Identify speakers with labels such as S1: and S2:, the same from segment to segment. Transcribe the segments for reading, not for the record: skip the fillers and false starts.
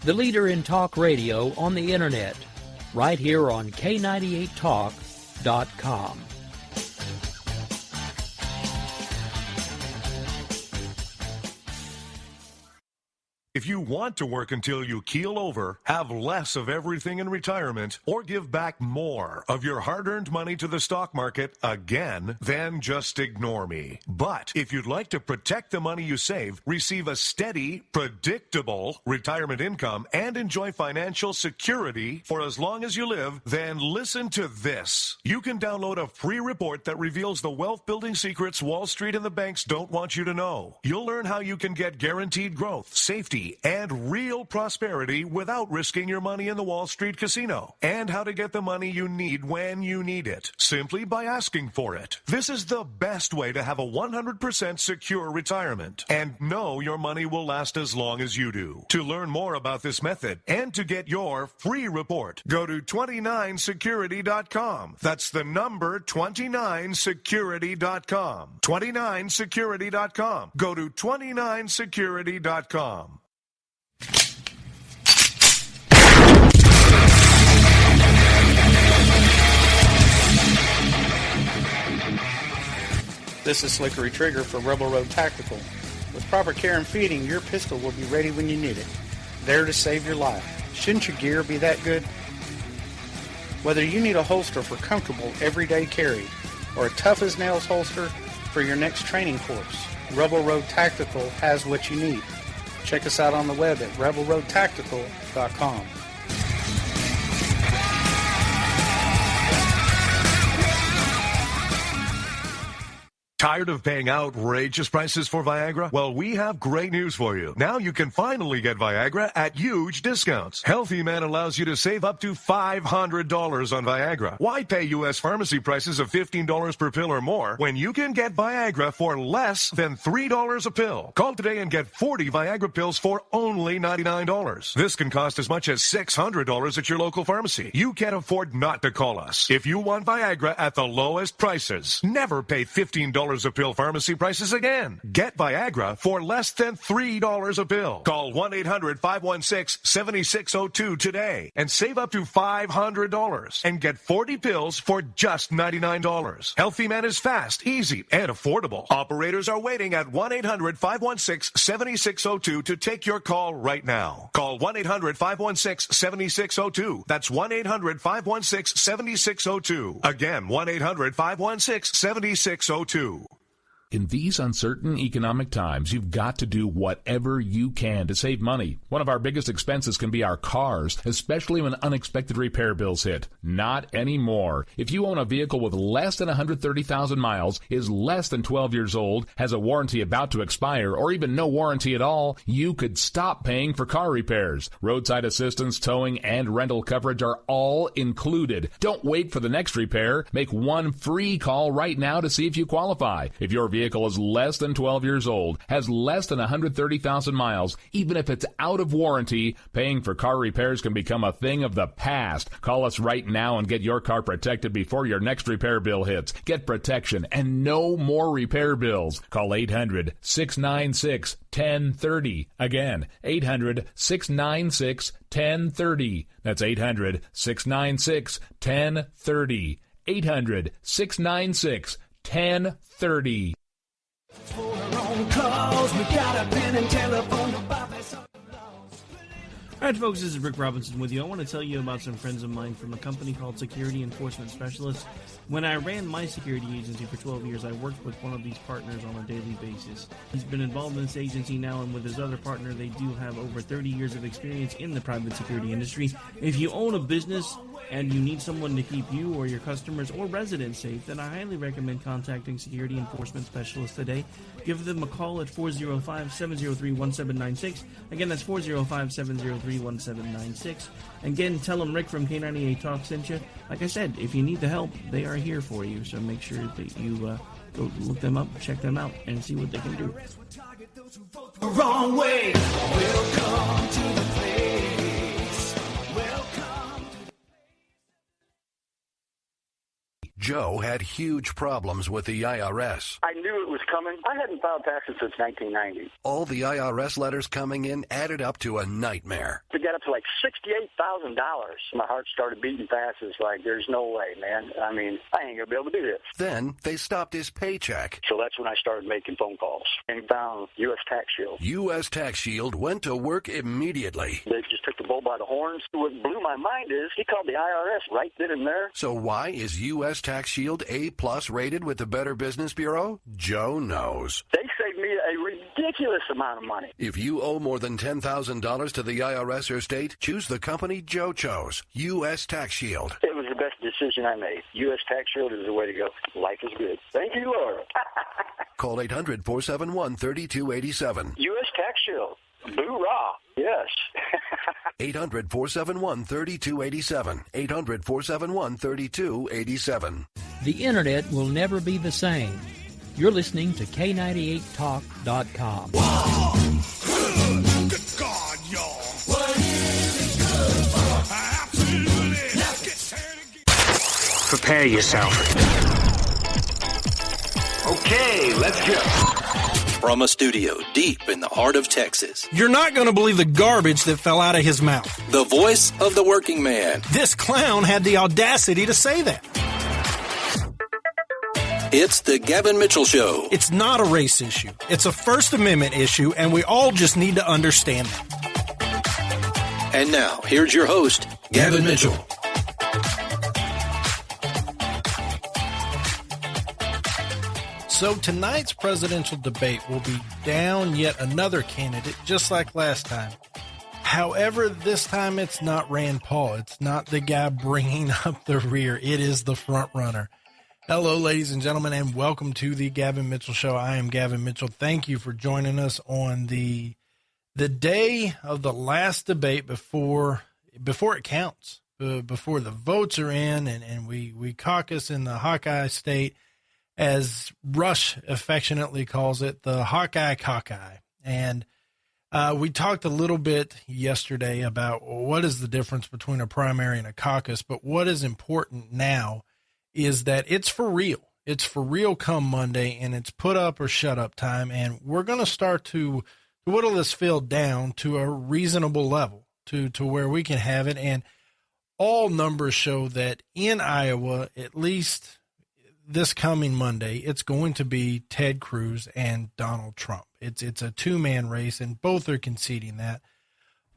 S1: the leader in talk radio on the Internet, right here on K98Talk.com.
S2: If you want to work until you keel over, have less of everything in retirement, or give back more of your hard-earned money to the stock market again, then just ignore me. But if you'd like to protect the money you save, receive a steady, predictable retirement income, and enjoy financial security for as long as you live, then listen to this. You can download a free report that reveals the wealth-building secrets Wall Street and the banks don't want you to know. You'll learn how you can get guaranteed growth, safety, and real prosperity without risking your money in the Wall Street casino, and how to get the money you need when you need it, simply by asking for it. This is the best way to have a 100% secure retirement and know your money will last as long as you do. To learn more about this method and to get your free report, go to 29security.com. That's the number 29security.com. 29security.com. Go to 29security.com.
S3: This is Slickery Trigger for Rebel Road Tactical. With proper care and feeding, your pistol will be ready when you need it. There to save your life. Shouldn't your gear be that good? Whether you need a holster for comfortable everyday carry or a tough-as-nails holster for your next training course, Rebel Road Tactical has what you need. Check us out on the web at rebelroadtactical.com.
S2: Tired of paying outrageous prices for Viagra? Well, we have great news for you. Now you can finally get Viagra at huge discounts. Healthy Man allows you to save up to $500 on Viagra. Why pay U.S. pharmacy prices of $15 per pill or more when you can get Viagra for less than $3 a pill? Call today and get 40 Viagra pills for only $99. This can cost as much as $600 at your local pharmacy. You can't afford not to call us. If you want Viagra at the lowest prices, never pay $15 a pill pharmacy prices again. Get Viagra for less than $3 a pill. Call 1-800-516-7602 today and save up to $500 and get 40 pills for just $99. Healthy Man is fast, easy, and affordable. Operators are waiting at 1-800-516-7602 to take your call right now. Call 1-800-516-7602. That's 1-800-516-7602. Again, 1-800-516-7602.
S4: In these uncertain economic times, you've got to do whatever you can to save money. One of our biggest expenses can be our cars, especially when unexpected repair bills hit. Not anymore. If you own a vehicle with less than 130,000 miles, is less than 12 years old, has a warranty about to expire, or even no warranty at all, you could stop paying for car repairs. Roadside assistance, towing, and rental coverage are all included. Don't wait for the next repair. Make one free call right now to see if you qualify. If your vehicle is less than 12 years old, has less than 130,000 miles, even if it's out of warranty, paying for car repairs can become a thing of the past. Call us right now and get your car protected before your next repair bill hits. Get protection and no more repair bills. Call 800-696-1030. Again, 800-696-1030. That's 800-696-1030. 800-696-1030.
S5: All right, folks, this is Rick Robinson with you. I want to tell you about some friends of mine from a company called Security Enforcement Specialists. When I ran my security agency for 12 years, I worked with one of these partners on a daily basis. He's been involved in this agency now, and with his other partner, they do have over 30 years of experience in the private security industry. If you own a business and you need someone to keep you or your customers or residents safe, then I highly recommend contacting Security Enforcement Specialists today. Give them a call at 405-703-1796. Again, that's 405-703-1796. Again, tell them Rick from K98 Talk sent you. Like I said, if you need the help, they are here for you. So make sure that you go look them up, check them out, and see what they can do.
S6: The wrong way. Welcome to the place.
S7: Joe had huge problems with the IRS.
S8: I knew it was coming. I hadn't filed taxes since 1990.
S7: All the IRS letters coming in added up to a nightmare.
S8: To get up to like $68,000, my heart started beating fast. It's like, there's no way, man. I mean, I ain't going to be able to do this.
S7: Then they stopped his paycheck.
S8: So that's when I started making phone calls and found U.S. Tax Shield.
S7: U.S. Tax Shield went to work immediately.
S8: They just took the bull by the horns. What blew my mind is he called the IRS right then and there.
S7: So why is U.S. Tax Shield A+ rated with the Better Business Bureau? Joe knows.
S8: They saved me a ridiculous amount of money.
S7: If you owe more than $10,000 to the IRS or state, choose the company Joe chose, U.S. Tax Shield.
S8: It was the best decision I made. U.S. Tax Shield is the way to go. Life is good. Thank you, Lord.
S7: Call 800-471-3287.
S8: U.S. Tax Shield. Boo-rah. Yes.
S7: 800-471-3287. 800-471-3287.
S1: The Internet will never be the same. You're listening to K98Talk.com.
S6: Good God, y'all. What is it good for? Absolutely. Let's get started again.
S9: Prepare yourself.
S10: Okay, let's go. From a studio deep in the heart of Texas.
S11: You're not going to believe the garbage that fell out of his mouth.
S10: The voice of the working man.
S11: This clown had the audacity to say that.
S10: It's the Gavin Mitchell Show.
S11: It's not a race issue. It's a First Amendment issue, and we all just need to understand that.
S10: And now, here's your host, Gavin Mitchell.
S11: So tonight's presidential debate will be down yet another candidate, just like last time. However, this time it's not Rand Paul. It's not the guy bringing up the rear. It is the front runner. Hello, ladies and gentlemen, and welcome to the Gavin Mitchell Show. I am Gavin Mitchell. Thank you for joining us on the day of the last debate before it counts, before the votes are in, and we caucus in the Hawkeye State, as Rush affectionately calls it, the Hawkeye cockeye. And we talked a little bit yesterday about what is the difference between a primary and a caucus, but what is important now is that it's for real. It's for real come Monday, and it's put up or shut up time, and we're going to start to whittle this field down to a reasonable level, to where we can have it. And all numbers show that in Iowa, at least this coming Monday, it's going to be Ted Cruz and Donald Trump. It's a two-man race, and both are conceding that.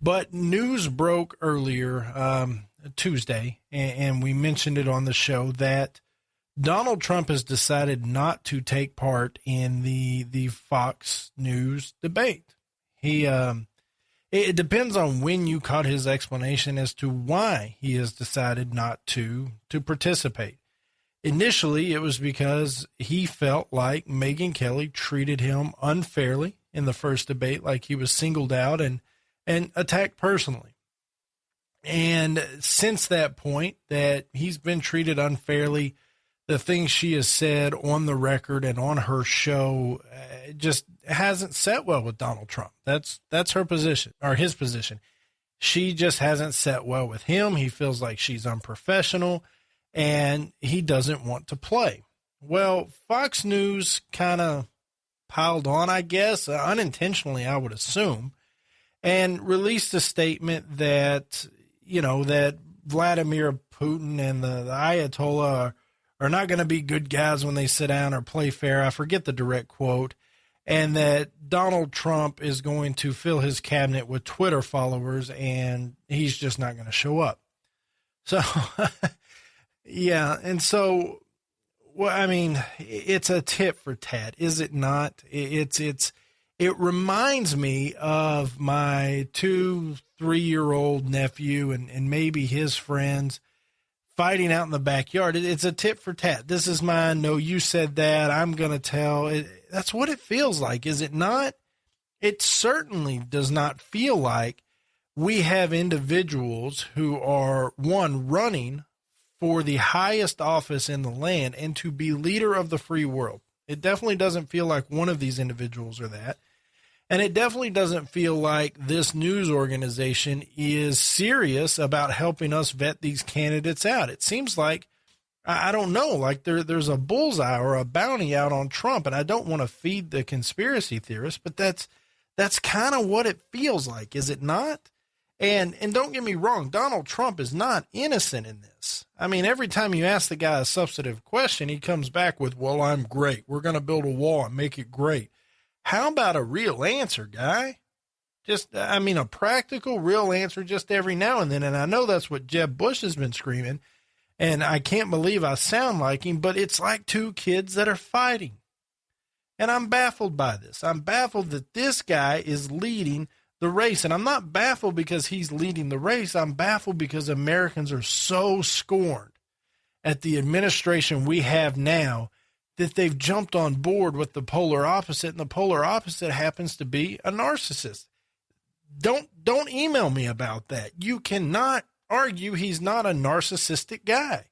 S11: But news broke earlier Tuesday, and we mentioned it on the show, that Donald Trump has decided not to take part in the Fox News debate. It depends on when you caught his explanation as to why he has decided not to participate. Initially, it was because he felt like Megyn Kelly treated him unfairly in the first debate, like he was singled out and attacked personally. And since that point, that he's been treated unfairly, the things she has said on the record and on her show just hasn't set well with Donald Trump. That's her position, or his position. She just hasn't set well with him. He feels like she's unprofessional, and he doesn't want to play. Well, Fox News kind of piled on, I guess, unintentionally, I would assume, and released a statement that, that Vladimir Putin and the Ayatollah are not going to be good guys when they sit down or play fair. I forget the direct quote. And that Donald Trump is going to fill his cabinet with Twitter followers, and he's just not going to show up. So... Yeah, and so, well, I mean, it's a tit for tat, is it not? It reminds me of my 2-3-year-old nephew and maybe his friends fighting out in the backyard. It's a tit for tat. This is mine. No, you said that. I'm going to tell. That's what it feels like, is it not? It certainly does not feel like we have individuals who are, one, running for the highest office in the land and to be leader of the free world. It definitely doesn't feel like one of these individuals are that. And it definitely doesn't feel like this news organization is serious about helping us vet these candidates out. It seems like I don't know. Like there's a bullseye or a bounty out on Trump, and I don't want to feed the conspiracy theorists, but that's kind of what it feels like, is it not? And don't get me wrong, Donald Trump is not innocent in this. I mean, every time you ask the guy a substantive question, he comes back with, well, I'm great. We're going to build a wall and make it great. How about a real answer, guy? A practical, real answer just every now and then. And I know that's what Jeb Bush has been screaming, and I can't believe I sound like him, but it's like two kids that are fighting. And I'm baffled by this. I'm baffled that this guy is leading the race. And I'm not baffled because he's leading the race. I'm baffled because Americans are so scorned at the administration we have now that they've jumped on board with the polar opposite, and the polar opposite happens to be a narcissist. Don't email me about that. You cannot argue he's not a narcissistic guy.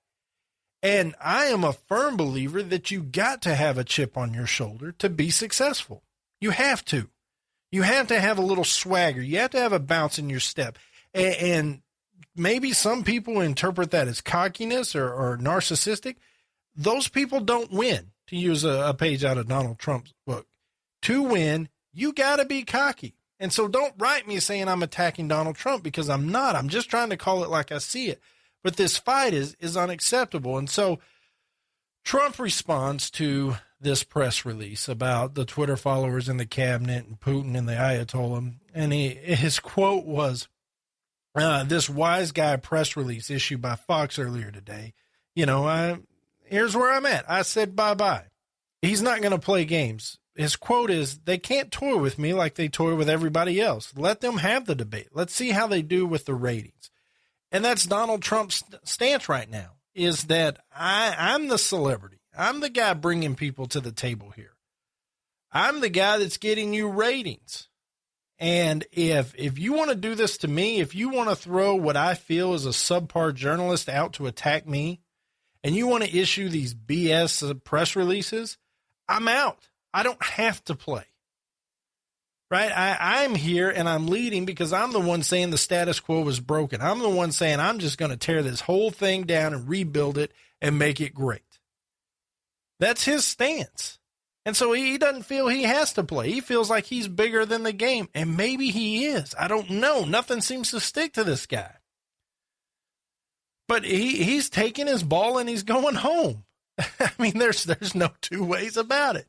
S11: And I am a firm believer that you got to have a chip on your shoulder to be successful. You have to. You have to have a little swagger. You have to have a bounce in your step. And maybe some people interpret that as cockiness or narcissistic. Those people don't win, to use a page out of Donald Trump's book. To win, you got to be cocky. And so don't write me saying I'm attacking Donald Trump, because I'm not. I'm just trying to call it like I see it. But this fight is unacceptable. And so Trump responds to this press release about the Twitter followers in the cabinet and Putin and the Ayatollah. And his quote was, this wise guy press release issued by Fox earlier today. Here's where I'm at. I said bye-bye. He's not going to play games. His quote is, they can't toy with me like they toy with everybody else. Let them have the debate. Let's see how they do with the ratings. And that's Donald Trump's stance right now, is that I'm the celebrity. I'm the guy bringing people to the table here. I'm the guy that's getting you ratings. And if you want to do this to me, if you want to throw what I feel is a subpar journalist out to attack me, and you want to issue these BS press releases, I'm out. I don't have to play. Right? I'm here and I'm leading because I'm the one saying the status quo is broken. I'm the one saying I'm just going to tear this whole thing down and rebuild it and make it great. That's his stance. And so he doesn't feel he has to play. He feels like he's bigger than the game. And maybe he is. I don't know. Nothing seems to stick to this guy. But he's taking his ball and he's going home. I mean, there's no two ways about it.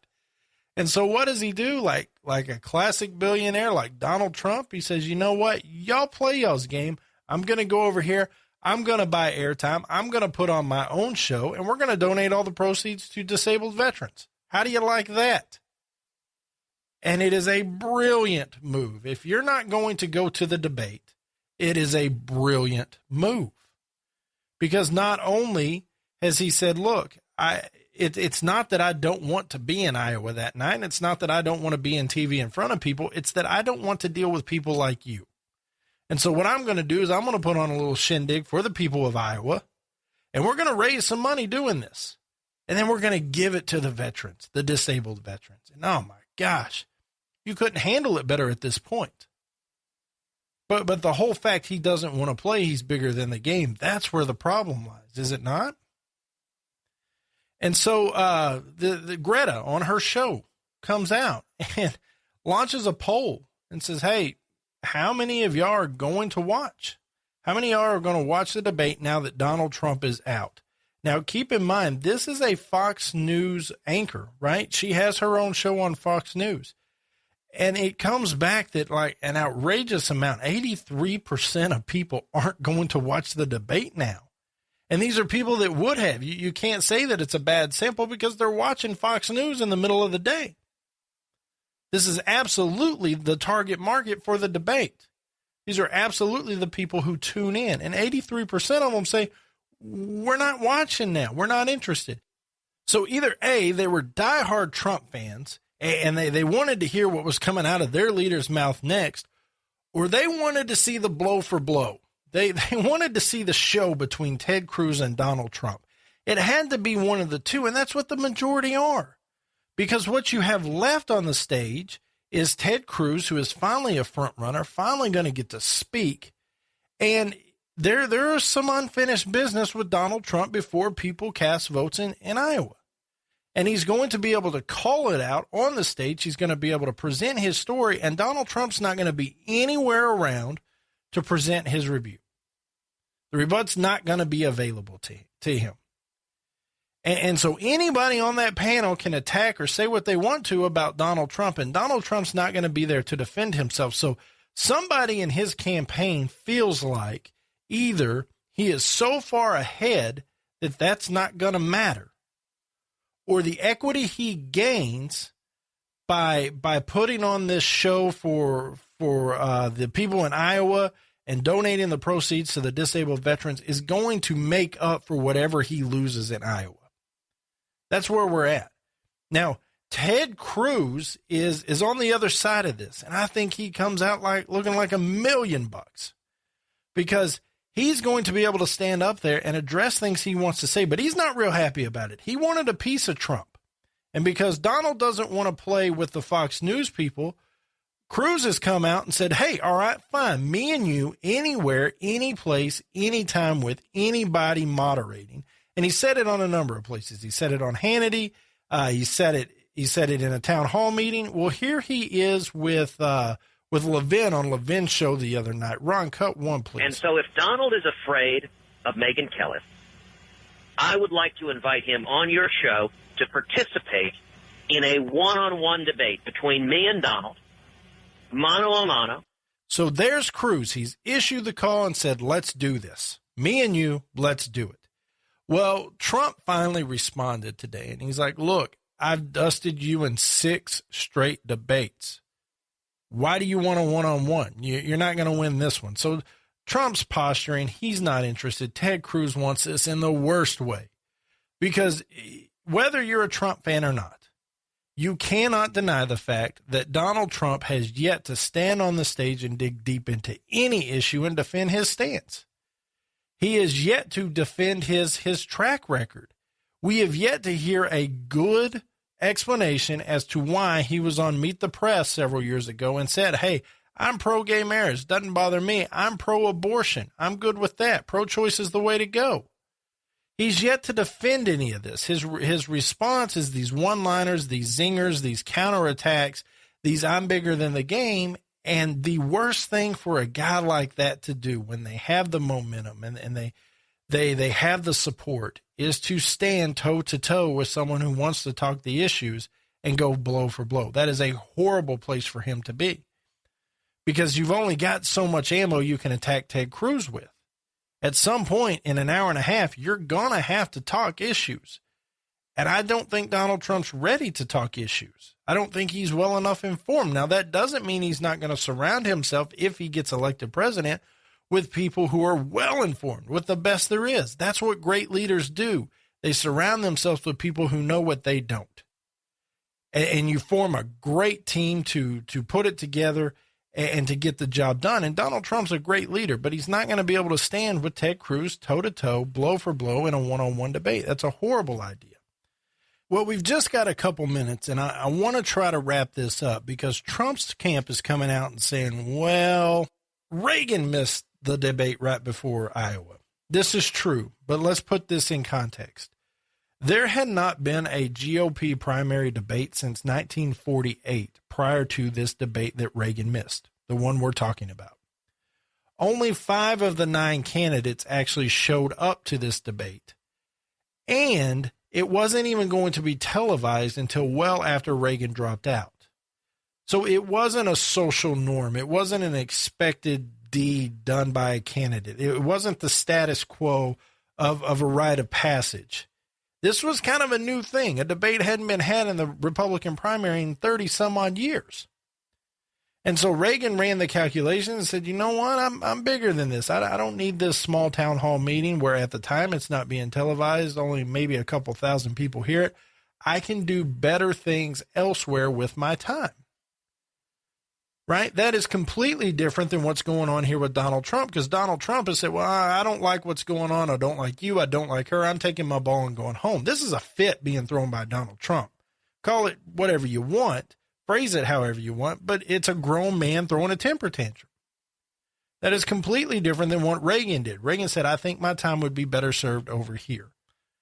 S11: And so what does he do? Like a classic billionaire like Donald Trump, he says, you know what? Y'all play y'all's game. I'm going to go over here. I'm going to buy airtime. I'm going to put on my own show, and we're going to donate all the proceeds to disabled veterans. How do you like that? And it is a brilliant move. If you're not going to go to the debate, it is a brilliant move. Because not only has he said, look, it's not that I don't want to be in Iowa that night. And it's not that I don't want to be in TV in front of people. It's that I don't want to deal with people like you. And so what I'm going to do is I'm going to put on a little shindig for the people of Iowa, and we're going to raise some money doing this. And then we're going to give it to the veterans, the disabled veterans. And oh my gosh, you couldn't handle it better at this point. But the whole fact he doesn't want to play, he's bigger than the game, that's where the problem lies, is it not? And so the Greta on her show comes out and launches a poll and says, hey, how many of y'all are going to watch? How many of y'all are going to watch the debate now that Donald Trump is out? Now, keep in mind, this is a Fox News anchor, right? She has her own show on Fox News. And it comes back that like an outrageous amount, 83% of people aren't going to watch the debate now. And these are people that would have. You can't say that it's a bad sample because they're watching Fox News in the middle of the day. This is absolutely the target market for the debate. These are absolutely the people who tune in. And 83% of them say, we're not watching now. We're not interested. So either A, they were diehard Trump fans, and they wanted to hear what was coming out of their leader's mouth next, or they wanted to see the blow for blow. They wanted to see the show between Ted Cruz and Donald Trump. It had to be one of the two, and that's what the majority are. Because what you have left on the stage is Ted Cruz, who is finally a front runner, finally going to get to speak. And there is some unfinished business with Donald Trump before people cast votes in Iowa. And he's going to be able to call it out on the stage. He's going to be able to present his story, and Donald Trump's not going to be anywhere around to present his rebuke. The rebut's not going to be available to him. And so anybody on that panel can attack or say what they want to about Donald Trump, and Donald Trump's not going to be there to defend himself. So somebody in his campaign feels like either he is so far ahead that that's not going to matter, or the equity he gains by putting on this show for the people in Iowa and donating the proceeds to the disabled veterans is going to make up for whatever he loses in Iowa. That's where we're at. Now, Ted Cruz is on the other side of this, and I think he comes out like looking like $1 million because he's going to be able to stand up there and address things he wants to say, but he's not real happy about it. He wanted a piece of Trump, and because Donald doesn't want to play with the Fox News people, Cruz has come out and said, hey, all right, fine, me and you, anywhere, any place, anytime with anybody moderating. And he said it on a number of places. He said it on Hannity. He said it in a town hall meeting. Well, here he is with Levin on Levin's show the other night. Ron, cut one, please.
S9: And so if Donald is afraid of Megyn Kelly, I would like to invite him on your show to participate in a one-on-one debate between me and Donald, mano a mano.
S11: So there's Cruz. He's issued the call and said, let's do this. Me and you, let's do it. Well, Trump finally responded today, and he's like, look, I've dusted you in 6 straight debates. Why do you want a one-on-one? You're not going to win this one. So Trump's posturing. He's not interested. Ted Cruz wants this in the worst way, because whether you're a Trump fan or not, you cannot deny the fact that Donald Trump has yet to stand on the stage and dig deep into any issue and defend his stance. He is yet to defend his track record. We have yet to hear a good explanation as to why he was on Meet the Press several years ago and said, hey, I'm pro-gay marriage. Doesn't bother me. I'm pro-abortion. I'm good with that. Pro-choice is the way to go. He's yet to defend any of this. His response is these one-liners, these zingers, these counterattacks, these I'm bigger than the game. And the worst thing for a guy like that to do when they have the momentum and they have the support is to stand toe-to-toe with someone who wants to talk the issues and go blow for blow. That is a horrible place for him to be, because you've only got so much ammo you can attack Ted Cruz with. At some point in an hour and a half, you're going to have to talk issues. And I don't think Donald Trump's ready to talk issues. I don't think he's well enough informed. Now, that doesn't mean he's not going to surround himself, if he gets elected president, with people who are well informed, with the best there is. That's what great leaders do. They surround themselves with people who know what they don't. And you form a great team to put it together and to get the job done. And Donald Trump's a great leader, but he's not going to be able to stand with Ted Cruz toe-to-toe, blow for blow in a one-on-one debate. That's a horrible idea. Well, we've just got a couple minutes, and I want to try to wrap this up, because Trump's camp is coming out and saying, well, Reagan missed the debate right before Iowa. This is true, but let's put this in context. There had not been a GOP primary debate since 1948 prior to this debate that Reagan missed, the one we're talking about. Only 5 of the 9 candidates actually showed up to this debate, and it wasn't even going to be televised until well after Reagan dropped out. So it wasn't a social norm. It wasn't an expected deed done by a candidate. It wasn't the status quo of a rite of passage. This was kind of a new thing. A debate hadn't been had in the Republican primary in 30 some odd years. And so Reagan ran the calculations and said, you know what, I'm bigger than this. I don't need this small town hall meeting where at the time it's not being televised, only maybe a couple thousand people hear it. I can do better things elsewhere with my time. Right? That is completely different than what's going on here with Donald Trump, because Donald Trump has said, well, I don't like what's going on. I don't like you. I don't like her. I'm taking my ball and going home. This is a fit being thrown by Donald Trump. Call it whatever you want. Phrase it however you want, but it's a grown man throwing a temper tantrum. That is completely different than what Reagan did. Reagan said, I think my time would be better served over here.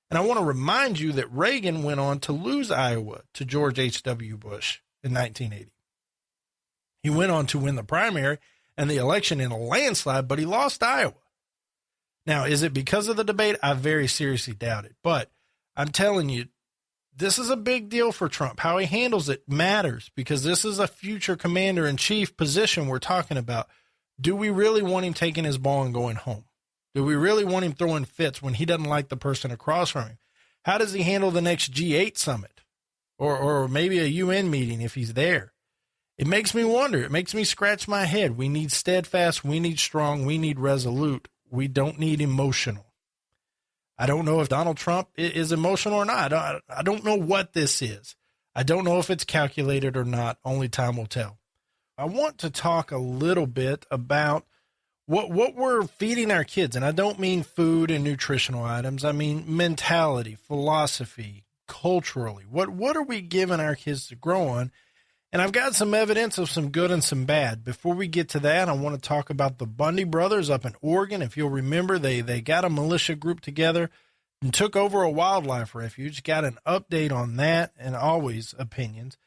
S11: And I want to remind you that Reagan went on to lose Iowa to George H.W. Bush in 1980. He went on to win the primary and the election in a landslide, but he lost Iowa. Now, is it because of the debate? I very seriously doubt it. But I'm telling you, this is a big deal for Trump. How he handles it matters, because this is a future commander-in-chief position we're talking about. Do we really want him taking his ball and going home? Do we really want him throwing fits when he doesn't like the person across from him? How does he handle the next G8 summit or maybe a UN meeting if he's there? It makes me wonder. It makes me scratch my head. We need steadfast. We need strong. We need resolute. We don't need emotional. I don't know if Donald Trump is emotional or not. I don't know what this is. I don't know if it's calculated or not. Only time will tell. I want to talk a little bit about what we're feeding our kids. And I don't mean food and nutritional items. I mean mentality, philosophy, culturally. What are we giving our kids to grow on? And I've got some evidence of some good and some bad. Before we get to that, I want to talk about the Bundy brothers up in Oregon. If you'll remember, they got a militia group together and took over a wildlife refuge. Got an update on that, and always opinions.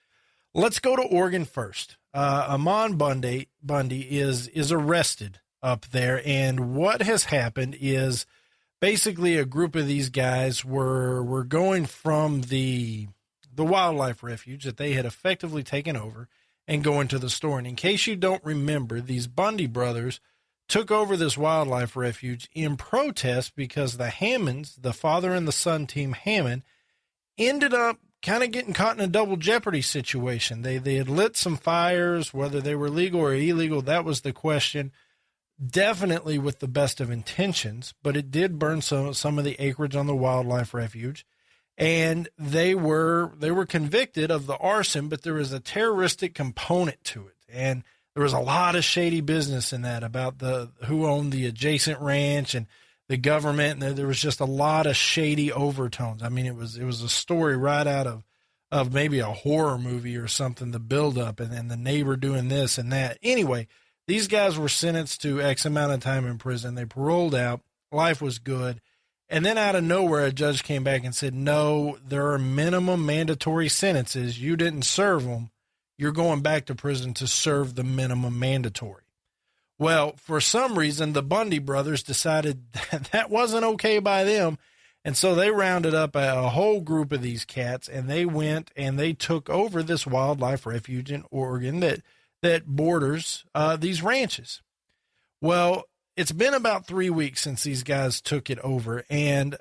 S11: Let's go to Oregon first. Amon Bundy is arrested up there, and what has happened is basically a group of these guys were going from the wildlife refuge that they had effectively taken over and going to the store. And in case you don't remember, these Bundy brothers took over this wildlife refuge in protest because the Hammonds, the father and the son team Hammond, ended up kind of getting caught in a double jeopardy situation. They had lit some fires, whether they were legal or illegal, that was the question. Definitely with the best of intentions, but it did burn some of the acreage on the wildlife refuge. And they were convicted of the arson, but there was a terroristic component to it. And there was a lot of shady business in that about who owned the adjacent ranch and the government. And there was just a lot of shady overtones. I mean, it was a story right out of maybe a horror movie or something, the buildup and then the neighbor doing this and that. Anyway, these guys were sentenced to X amount of time in prison. They paroled out. Life was good. And then out of nowhere, a judge came back and said, no, there are minimum mandatory sentences. You didn't serve them. You're going back to prison to serve the minimum mandatory. Well, for some reason, the Bundy brothers decided that wasn't okay by them. And so they rounded up a whole group of these cats, and they went and they took over this wildlife refuge in Oregon that borders these ranches. Well, it's been about 3 weeks since these guys took it over, and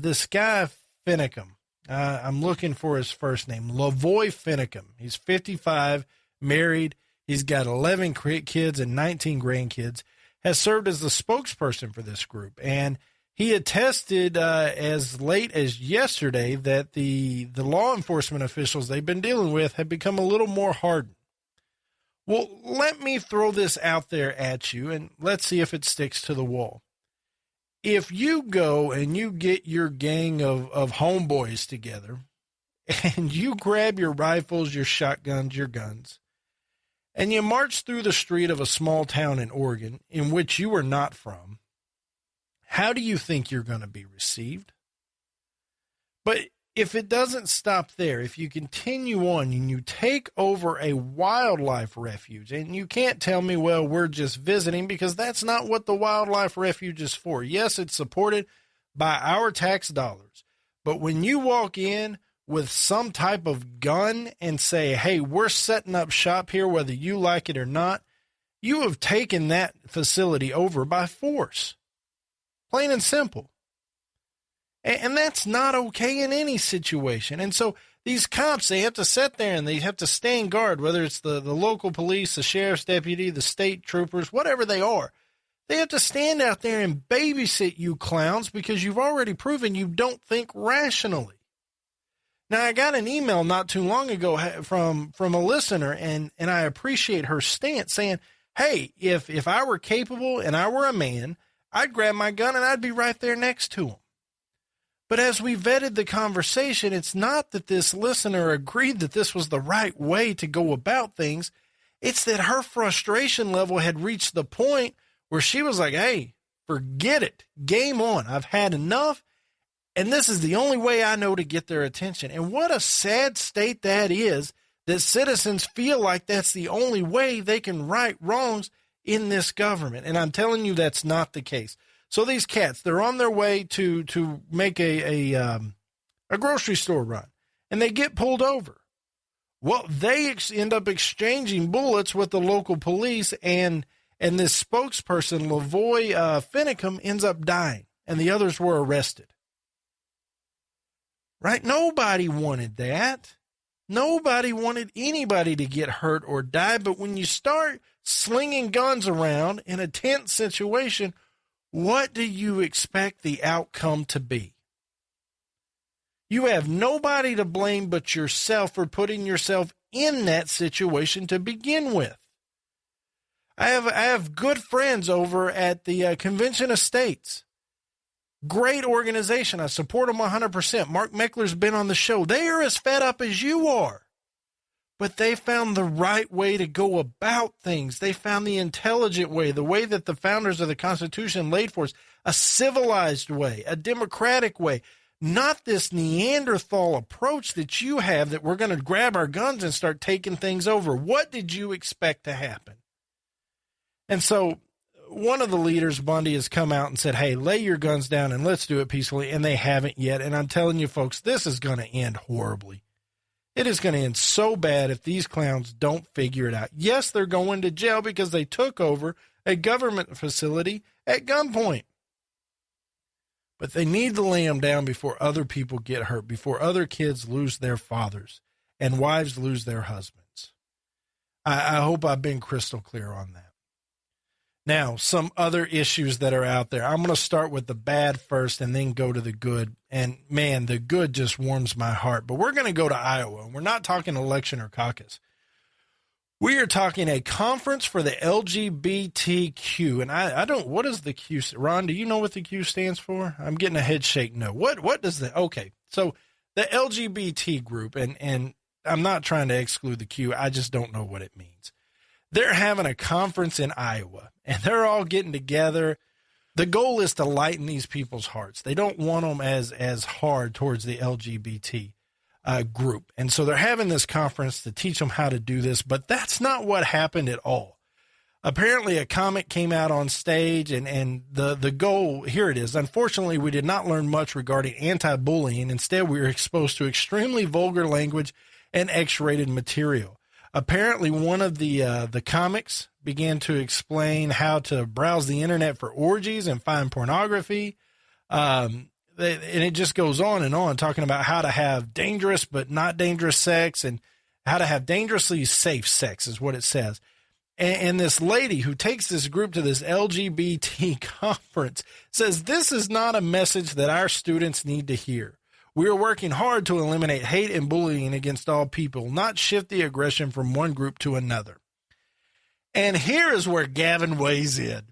S11: this guy, Finicum, I'm looking for his first name, Lavoy Finicum. He's 55, married. He's got 11 kids and 19 grandkids, has served as the spokesperson for this group. And he attested as late as yesterday that the law enforcement officials they've been dealing with have become a little more hardened. Well, let me throw this out there at you, and let's see if it sticks to the wall. If you go and you get your gang of homeboys together, and you grab your rifles, your shotguns, your guns, and you march through the street of a small town in Oregon in which you are not from, how do you think you're going to be received? But if it doesn't stop there, if you continue on and you take over a wildlife refuge, and you can't tell me, well, we're just visiting, because that's not what the wildlife refuge is for. Yes, it's supported by our tax dollars. But when you walk in with some type of gun and say, hey, we're setting up shop here, whether you like it or not, you have taken that facility over by force. Plain and simple. And that's not okay in any situation. And so these cops, they have to sit there and they have to stand guard, whether it's the local police, the sheriff's deputy, the state troopers, whatever they are. They have to stand out there and babysit you clowns because you've already proven you don't think rationally. Now, I got an email not too long ago from a listener, and I appreciate her stance, saying, hey, if I were capable and I were a man, I'd grab my gun and I'd be right there next to him. But as we vetted the conversation, it's not that this listener agreed that this was the right way to go about things. It's that her frustration level had reached the point where she was like, hey, forget it. Game on. I've had enough. And this is the only way I know to get their attention. And what a sad state that is, that citizens feel like that's the only way they can right wrongs in this government. And I'm telling you, that's not the case. So these cats, they're on their way to make a grocery store run, and they get pulled over. Well, they end up exchanging bullets with the local police, and this spokesperson, Lavoy Finicum, ends up dying, and the others were arrested. Right? Nobody wanted that. Nobody wanted anybody to get hurt or die, but when you start slinging guns around in a tense situation, what do you expect the outcome to be? You have nobody to blame but yourself for putting yourself in that situation to begin with. I have good friends over at the Convention of States. Great organization. I support them 100%. Mark Meckler's been on the show. They are as fed up as you are. But they found the right way to go about things. They found the intelligent way, the way that the founders of the Constitution laid for us, a civilized way, a democratic way, not this Neanderthal approach that you have, that we're going to grab our guns and start taking things over. What did you expect to happen? And so one of the leaders, Bundy, has come out and said, hey, lay your guns down and let's do it peacefully. And they haven't yet. And I'm telling you, folks, this is going to end horribly. It is going to end so bad if these clowns don't figure it out. Yes, they're going to jail because they took over a government facility at gunpoint. But they need to lay them down before other people get hurt, before other kids lose their fathers and wives lose their husbands. I hope I've been crystal clear on that. Now, some other issues that are out there. I'm going to start with the bad first and then go to the good. And, man, the good just warms my heart. But we're going to go to Iowa. We're not talking election or caucus. We are talking a conference for the LGBTQ. And I don't, what is the Q? Ron, do you know what the Q stands for? I'm getting a head shake no. What does the, okay. So the LGBT group, and I'm not trying to exclude the Q. I just don't know what it means. They're having a conference in Iowa, and they're all getting together. The goal is to lighten these people's hearts. They don't want them as hard towards the LGBT group. And so they're having this conference to teach them how to do this, but that's not what happened at all. Apparently a comic came out on stage, and the goal, here it is. Unfortunately, we did not learn much regarding anti-bullying. Instead, we were exposed to extremely vulgar language and X-rated material. Apparently, one of the comics began to explain how to browse the internet for orgies and find pornography. And it just goes on and on, talking about how to have dangerous but not dangerous sex and how to have dangerously safe sex is what it says. And this lady who takes this group to this LGBT conference says, this is not a message that our students need to hear. We are working hard to eliminate hate and bullying against all people, not shift the aggression from one group to another. And here is where Gavin weighs in.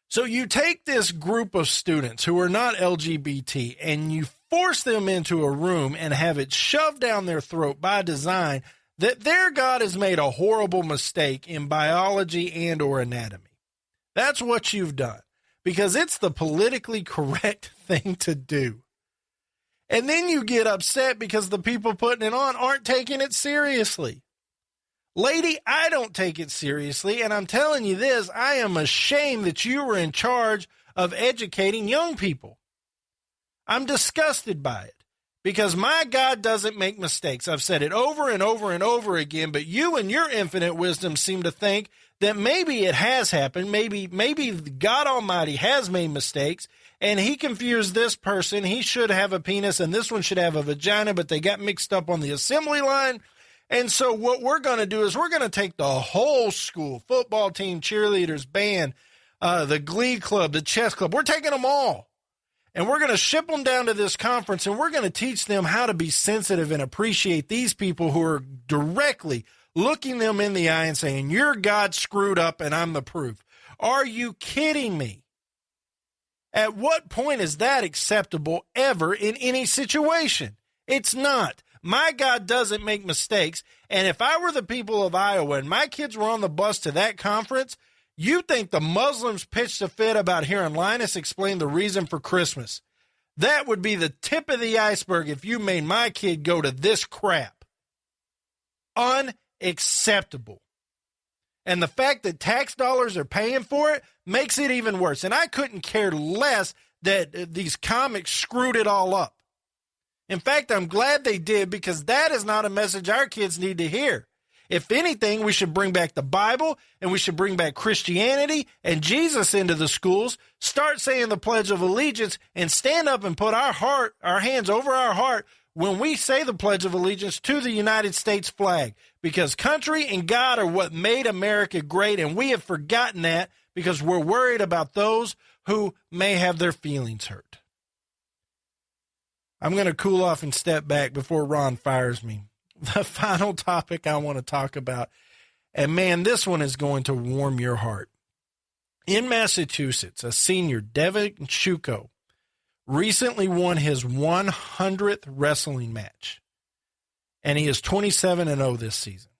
S11: So you take this group of students who are not LGBT and you force them into a room and have it shoved down their throat by design that their God has made a horrible mistake in biology and or anatomy. That's what you've done, because it's the politically correct thing to do. And then you get upset because the people putting it on aren't taking it seriously. Lady, I don't take it seriously, and I'm telling you this, I am ashamed that you were in charge of educating young people. I'm disgusted by it, because my God doesn't make mistakes. I've said it over and over and over again, but you and your infinite wisdom seem to think that maybe it has happened, maybe God Almighty has made mistakes, and he confused this person. He should have a penis, and this one should have a vagina, but they got mixed up on the assembly line. And so what we're going to do is we're going to take the whole school, football team, cheerleaders, band, the glee club, the chess club. We're taking them all. And we're going to ship them down to this conference, and we're going to teach them how to be sensitive and appreciate these people who are directly looking them in the eye and saying, your God screwed up and I'm the proof. Are you kidding me? At what point is that acceptable ever in any situation? It's not. My God doesn't make mistakes. And if I were the people of Iowa and my kids were on the bus to that conference, You think the Muslims pitched a fit about hearing Linus explain the reason for Christmas. That would be the tip of the iceberg if you made my kid go to this crap. Unacceptable. And the fact that tax dollars are paying for it makes it even worse. And I couldn't care less that these comics screwed it all up. In fact, I'm glad they did, because that is not a message our kids need to hear. If anything, we should bring back the Bible, and we should bring back Christianity and Jesus into the schools, start saying the Pledge of Allegiance, and stand up and put our hands over our heart when we say the Pledge of Allegiance to the United States flag, because country and God are what made America great, and we have forgotten that because we're worried about those who may have their feelings hurt. I'm going to cool off and step back before Ron fires me. The final topic I want to talk about, and man, this one is going to warm your heart. In Massachusetts, a senior, Gavin Shuko, recently won his 100th wrestling match, and he is 27-0 this season.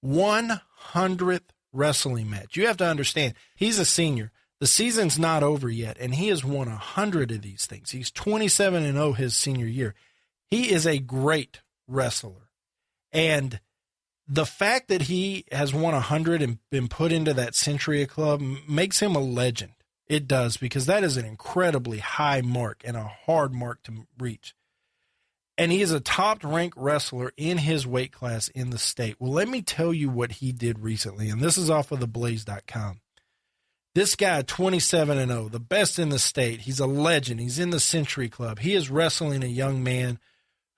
S11: 100th wrestling match. You have to understand, he's a senior. The season's not over yet, and he has won 100 of these things. He's 27-0 his senior year. He is a great wrestler. And the fact that he has won 100 and been put into that Century Club makes him a legend. It does, because that is an incredibly high mark and a hard mark to reach. And he is a top-ranked wrestler in his weight class in the state. Well, let me tell you what he did recently, and this is off of theblaze.com. This guy, 27-0, the best in the state. He's a legend. He's in the Century Club. He is wrestling a young man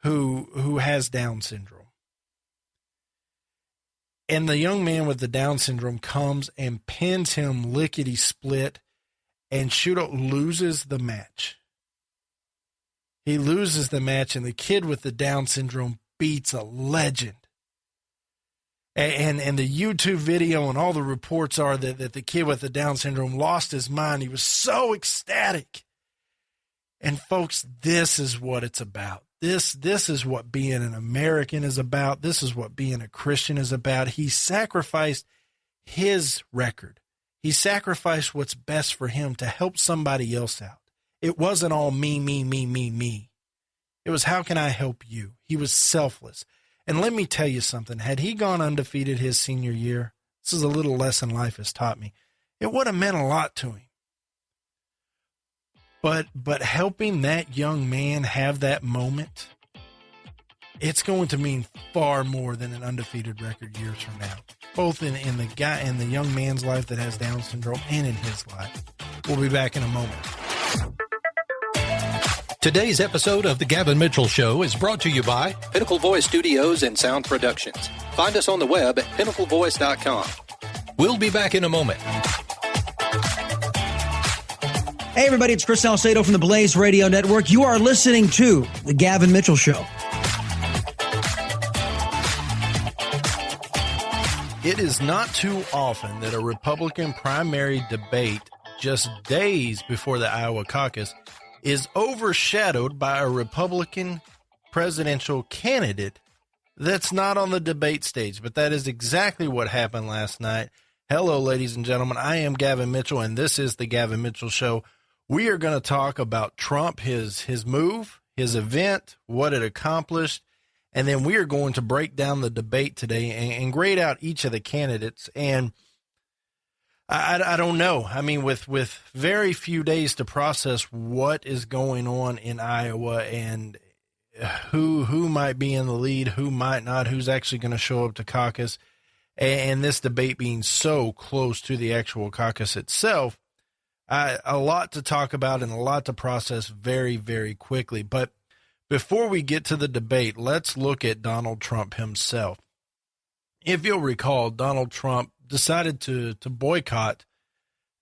S11: who has Down syndrome. And the young man with the Down syndrome comes and pins him lickety-split, and Shudo loses the match. He loses the match, and the kid with the Down syndrome beats a legend. And the YouTube video and all the reports are that the kid with the Down syndrome lost his mind. He was so ecstatic. And folks, this is what it's about. This is what being an American is about. This is what being a Christian is about. He sacrificed his record. He sacrificed what's best for him to help somebody else out. It wasn't all me, me, me, me, me. It was, how can I help you? He was selfless. And let me tell you something. Had he gone undefeated his senior year, this is a little lesson life has taught me, it would have meant a lot to him. But helping that young man have that moment, it's going to mean far more than an undefeated record years from now, both in the young man's life that has Down syndrome and in his life. We'll be back in a moment.
S10: Today's episode of The Gavin Mitchell Show is brought to you by Pinnacle Voice Studios and Sound Productions. Find us on the web at pinnaclevoice.com. We'll be back in a moment.
S12: Hey, everybody, it's Chris Salcedo from the Blaze Radio Network. You are listening to The Gavin Mitchell Show.
S11: It is not too often that a Republican primary debate just days before the Iowa caucus is overshadowed by a Republican presidential candidate that's not on the debate stage. But that is exactly what happened last night. Hello, ladies and gentlemen. I am Gavin Mitchell, and this is The Gavin Mitchell Show. We are going to talk about Trump, his move, his event, what it accomplished, and then we are going to break down the debate today and grade out each of the candidates. And I don't know. I mean, with very few days to process what is going on in Iowa and who might be in the lead, who might not, who's actually going to show up to caucus, and this debate being so close to the actual caucus itself, a lot to talk about and a lot to process very, very quickly. But before we get to the debate, let's look at Donald Trump himself. If you'll recall, Donald Trump decided to boycott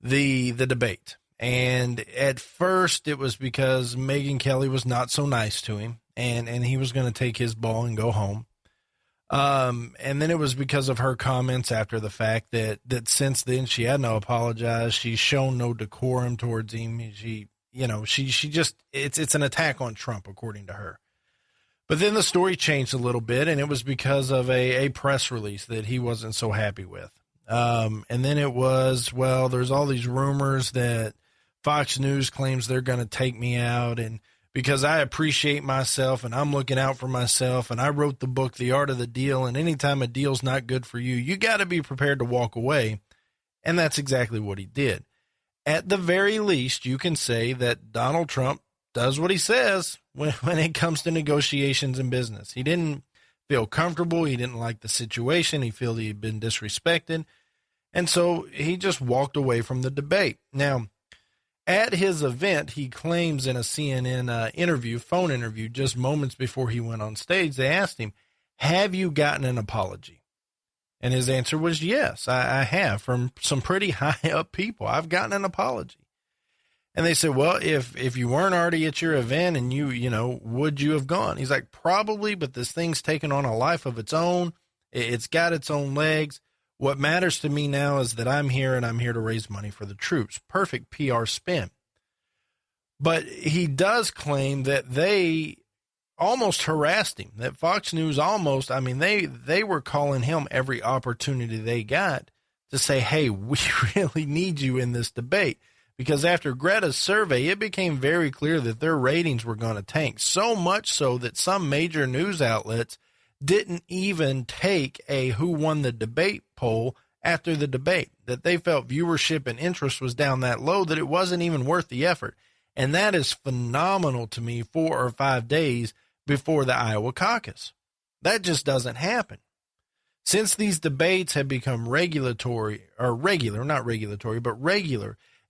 S11: the debate. And at first it was because Megyn Kelly was not so nice to him and he was going to take his ball and go home. And then it was because of her comments after the fact that since then she had no apologize. She's shown no decorum towards him. She just, it's an attack on Trump, according to her. But then the story changed a little bit, and it was because of a press release that he wasn't so happy with. And then it was, well, there's all these rumors that Fox News claims they're going to take me out, and because I appreciate myself and I'm looking out for myself, and I wrote the book, The Art of the Deal, and anytime a deal's not good for you, you got to be prepared to walk away. And that's exactly what he did. At the very least, you can say that Donald Trump does what he says when it comes to negotiations in business. He didn't feel comfortable. He didn't like the situation. He felt he'd been disrespected. And so he just walked away from the debate. Now, at his event, he claims in a CNN phone interview, just moments before he went on stage, they asked him, have you gotten an apology? And his answer was, yes, I have, from some pretty high up people. I've gotten an apology. And they said, well, if you weren't already at your event and would you have gone? He's like, probably, but this thing's taken on a life of its own. It's got its own legs. What matters to me now is that I'm here, and I'm here to raise money for the troops. Perfect PR spin. But he does claim that they almost harassed him, that Fox News they were calling him every opportunity they got to say, hey, we really need you in this debate. Because after Greta's survey, it became very clear that their ratings were going to tank, so much so that some major news outlets didn't even take a who won the debate poll after the debate, that they felt viewership and interest was down that low that it wasn't even worth the effort. And that is phenomenal to me 4 or 5 days before the Iowa caucus. That just doesn't happen. Since these debates have become regular,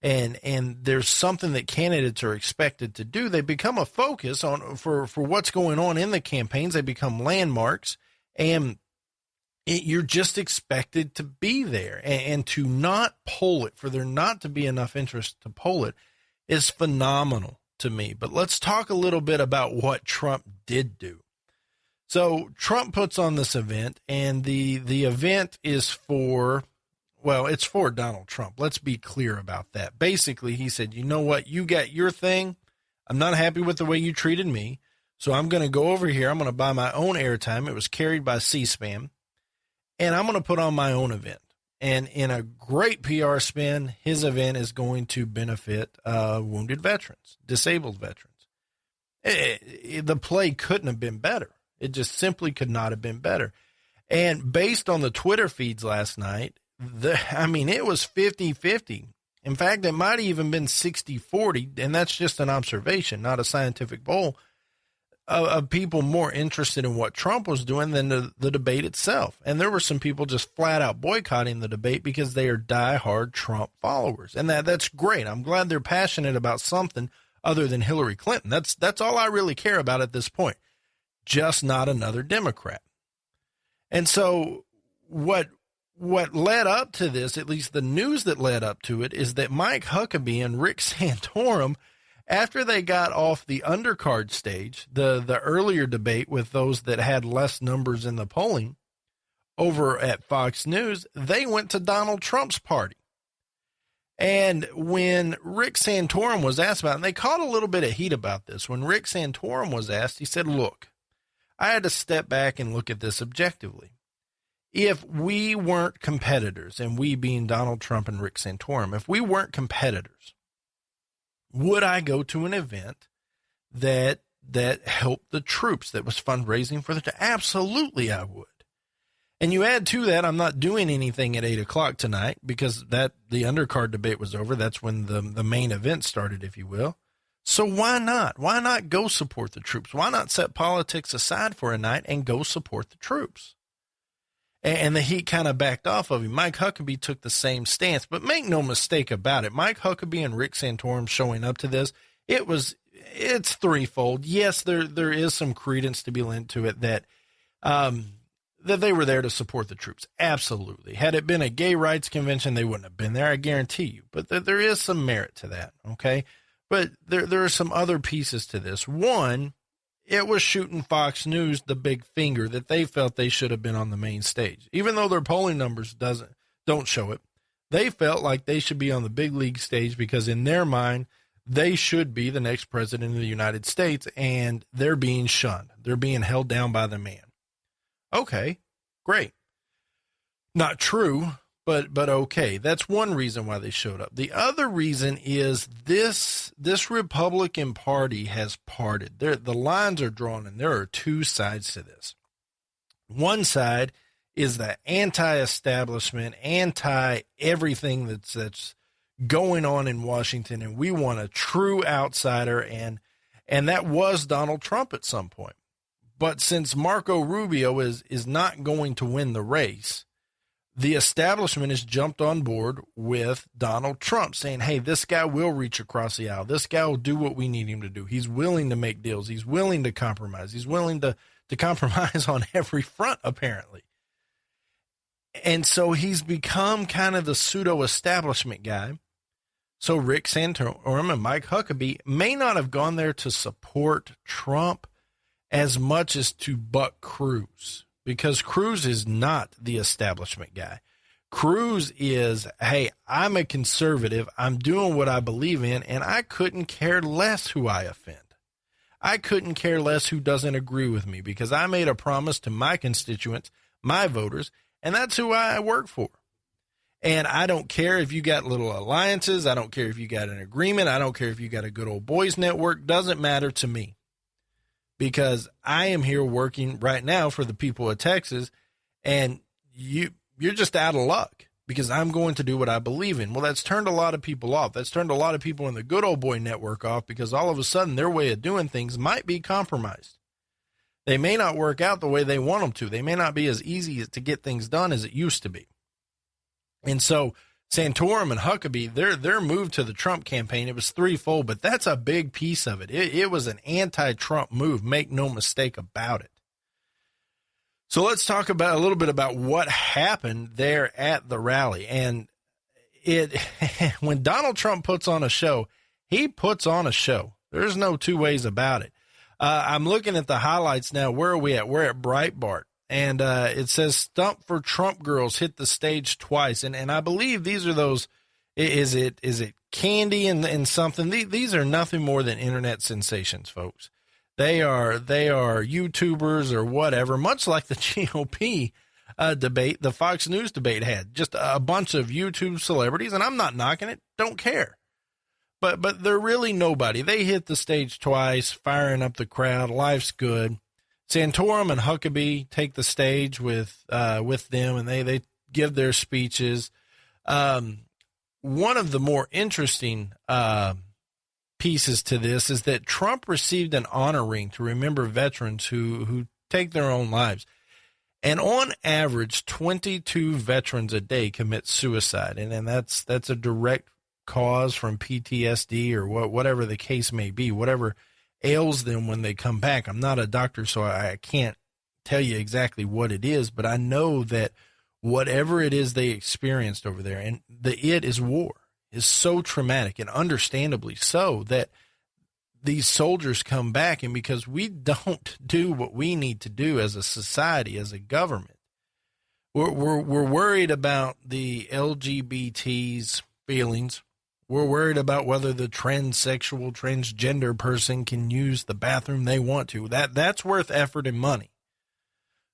S11: and there's something that candidates are expected to do, they become a focus for what's going on in the campaigns. They become landmarks, and you're just expected to be there, and to not poll it, for there not to be enough interest to poll it, is phenomenal to me. But let's talk a little bit about what Trump did do. So Trump puts on this event, and the event is it's for Donald Trump. Let's be clear about that. Basically, he said, you know what? You got your thing. I'm not happy with the way you treated me. So I'm going to go over here. I'm going to buy my own airtime. It was carried by C-SPAN. And I'm going to put on my own event. And in a great PR spin, his event is going to benefit wounded veterans, disabled veterans. The play couldn't have been better. It just simply could not have been better. And based on the Twitter feeds last night, it was 50-50. In fact, it might have even been 60-40, and that's just an observation, not a scientific poll, of people more interested in what Trump was doing than the debate itself. And there were some people just flat out boycotting the debate because they are diehard Trump followers. And that's great. I'm glad they're passionate about something other than Hillary Clinton. That's all I really care about at this point. Just not another Democrat. And so what led up to this, at least the news that led up to it, is that Mike Huckabee and Rick Santorum, after they got off the undercard stage, the earlier debate with those that had less numbers in the polling over at Fox News, they went to Donald Trump's party. And when Rick Santorum was asked about it, and they caught a little bit of heat about this, when Rick Santorum was asked, he said, look, I had to step back and look at this objectively. If we weren't competitors, and we being Donald Trump and Rick Santorum, if we weren't competitors, would I go to an event that helped the troops, that was fundraising for the Absolutely, I would. And you add to that, I'm not doing anything at 8 o'clock tonight because the undercard debate was over. That's when the main event started, if you will. So why not? Why not go support the troops? Why not set politics aside for a night and go support the troops? And the heat kind of backed off of him. Mike Huckabee took the same stance, but make no mistake about it. Mike Huckabee and Rick Santorum showing up to this, it's threefold. Yes, there is some credence to be lent to it that they were there to support the troops. Absolutely. Had it been a gay rights convention, they wouldn't have been there, I guarantee you. But there is some merit to that, okay? But there are some other pieces to this. One, it was shooting Fox News the big finger that they felt they should have been on the main stage. Even though their polling numbers don't show it, they felt like they should be on the big league stage because in their mind, they should be the next president of the United States, and they're being shunned. They're being held down by the man. Okay, great. Not true, But okay, that's one reason why they showed up. The other reason is this Republican Party has parted. The lines are drawn, and there are two sides to this. One side is the anti-establishment, anti-everything that's going on in Washington, and we want a true outsider, and that was Donald Trump at some point. But since Marco Rubio is not going to win the race, the establishment has jumped on board with Donald Trump, saying, hey, this guy will reach across the aisle. This guy will do what we need him to do. He's willing to make deals. He's willing to compromise. He's willing to compromise on every front, apparently. And so he's become kind of the pseudo-establishment guy. So Rick Santorum and Mike Huckabee may not have gone there to support Trump as much as to buck Cruz, because Cruz is not the establishment guy. Cruz is, hey, I'm a conservative. I'm doing what I believe in, and I couldn't care less who I offend. I couldn't care less who doesn't agree with me, because I made a promise to my constituents, my voters, and that's who I work for. And I don't care if you got little alliances. I don't care if you got an agreement. I don't care if you got a good old boys network. Doesn't matter to me, because I am here working right now for the people of Texas, and you're just out of luck, because I'm going to do what I believe in. Well, that's turned a lot of people off. That's turned a lot of people in the good old boy network off, because all of a sudden their way of doing things might be compromised. They may not work out the way they want them to. They may not be as easy to get things done as it used to be. And so Santorum and Huckabee, their move to the Trump campaign, it was threefold, but that's a big piece of it. It was an anti-Trump move. Make no mistake about it. So let's talk about a little bit about what happened there at the rally. And when Donald Trump puts on a show, he puts on a show. There's no two ways about it. I'm looking at the highlights now. Where are we at? We're at Breitbart. And it says, "Stump for Trump girls hit the stage twice." And I believe these are those, is it Candy and something? These are nothing more than internet sensations, folks. They are YouTubers or whatever, much like the GOP debate, the Fox News debate had. Just a bunch of YouTube celebrities, and I'm not knocking it, don't care. But they're really nobody. They hit the stage twice, firing up the crowd. Life's good. Santorum and Huckabee take the stage with them, and they give their speeches. One of the more interesting pieces to this is that Trump received an honor ring to remember veterans who take their own lives. And on average, 22 veterans a day commit suicide. And that's a direct cause from PTSD or whatever the case may be, whatever ails them when they come back. I'm not a doctor, so I can't tell you exactly what it is, but I know that whatever it is they experienced over there, and it is war, is so traumatic, and understandably so, that these soldiers come back, and because we don't do what we need to do as a society, as a government, we're worried about the LGBT's feelings. We're worried about whether the transsexual, transgender person can use the bathroom they want to. That's worth effort and money.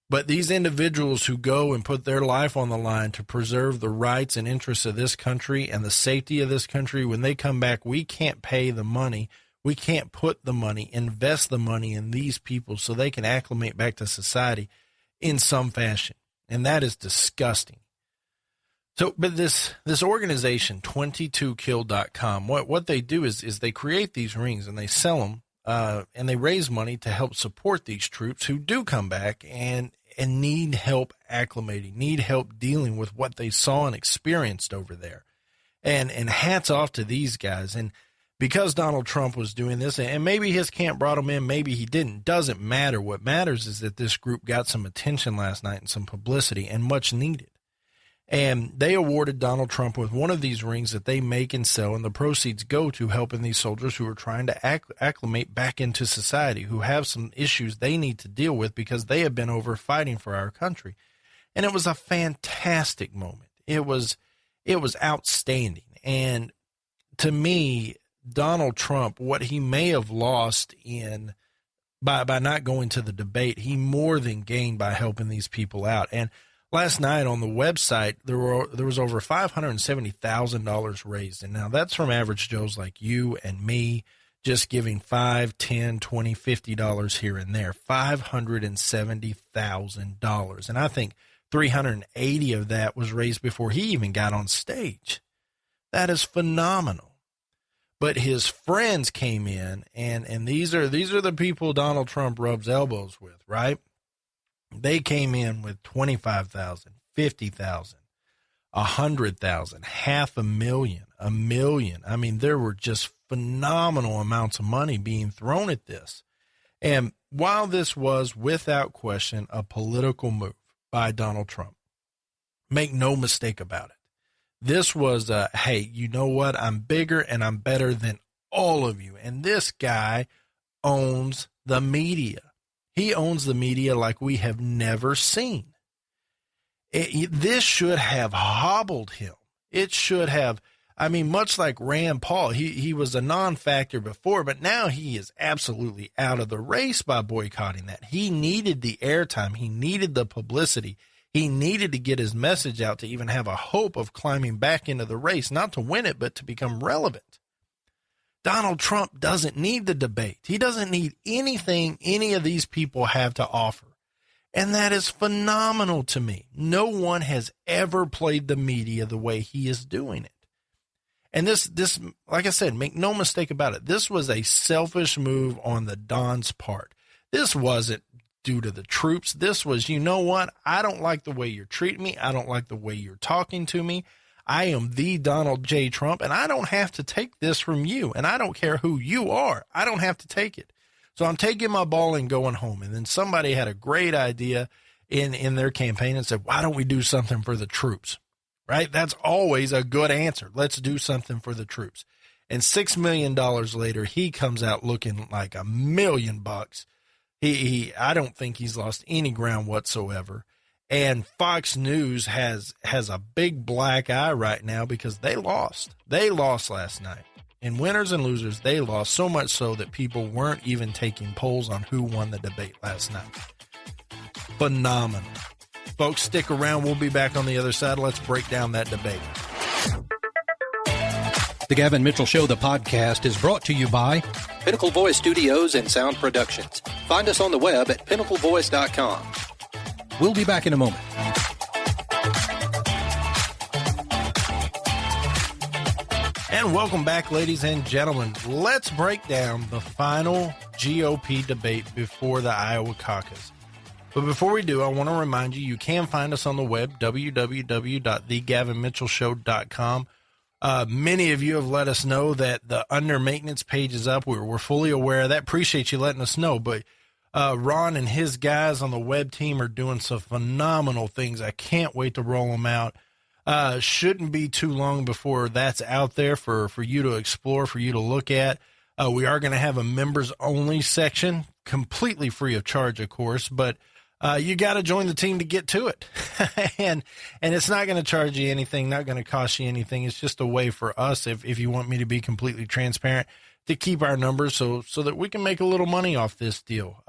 S11: But these individuals who go and put their life on the line to preserve the rights and interests of this country and the safety of this country, when they come back, we can't pay the money. We can't put the money, invest the money in these people so they can acclimate back to society in some fashion. And that is disgusting. So, but this organization, 22kill.com, what they do is they create these rings and they sell them, and they raise money to help support these troops who do come back and need help acclimating, need help dealing with what they saw and experienced over there. And hats off to these guys. And because Donald Trump was doing this, and maybe his camp brought him in, maybe he didn't, doesn't matter. What matters is that this group got some attention last night and some publicity, and much needed. And they awarded Donald Trump with one of these rings that they make and sell, and the proceeds go to helping these soldiers who are trying to acclimate back into society, who have some issues they need to deal with because they have been over fighting for our country. And it was a fantastic moment. It was outstanding. And to me, Donald Trump, what he may have lost by not going to the debate, he more than gained by helping these people out. And last night on the website, there was over $570,000 raised. And now that's from average Joes like you and me, just giving $5, $10, $20, $50 here and there. $570,000. And I think 380 of that was raised before he even got on stage. That is phenomenal. But his friends came in, and these are the people Donald Trump rubs elbows with, right? They came in with 25,000, 50,000, 100,000, $500,000, $1 million. I mean, there were just phenomenal amounts of money being thrown at this. And while this was without question a political move by Donald Trump, make no mistake about it. This was hey, you know what? I'm bigger and I'm better than all of you. And this guy owns the media. He owns the media like we have never seen. This should have hobbled him. It should have, I mean, much like Rand Paul, he was a non-factor before, but now he is absolutely out of the race by boycotting that. He needed the airtime. He needed the publicity. He needed to get his message out to even have a hope of climbing back into the race, not to win it, but to become relevant. Donald Trump doesn't need the debate. He doesn't need anything any of these people have to offer. And that is phenomenal to me. No one has ever played the media the way he is doing it. And this, like I said, make no mistake about it. This was a selfish move on the Don's part. This wasn't due to the troops. This was, you know what? I don't like the way you're treating me. I don't like the way you're talking to me. I am the Donald J. Trump, and I don't have to take this from you. And I don't care who you are. I don't have to take it. So I'm taking my ball and going home. And then somebody had a great idea in their campaign and said, why don't we do something for the troops? Right? That's always a good answer. Let's do something for the troops. And $6 million later, he comes out looking like $1 million. I don't think he's lost any ground whatsoever. And Fox News has a big black eye right now because they lost. They lost last night. In winners and losers, they lost so much so that people weren't even taking polls on who won the debate last night. Phenomenal. Folks, stick around. We'll be back on the other side. Let's break down that debate.
S10: The Gavin Mitchell Show, the podcast, is brought to you by Pinnacle Voice Studios and Sound Productions. Find us on the web at pinnaclevoice.com. We'll be back in a moment.
S11: And welcome back, ladies and gentlemen. Let's break down the final GOP debate before the Iowa caucus. But before we do, I want to remind you can find us on the web, www.thegavinmitchellshow.com. Many of you have let us know that the under maintenance page is up. We're fully aware of that. Appreciate you letting us know. But Ron and his guys on the web team are doing some phenomenal things. I can't wait to roll them out. Shouldn't be too long before that's out there for you to explore, for you to look at. We are going to have a members only section, completely free of charge, of course, but you got to join the team to get to it. and it's not going to charge you anything, not going to cost you anything. It's just a way for us, if you want me to be completely transparent, to keep our numbers so that we can make a little money off this deal.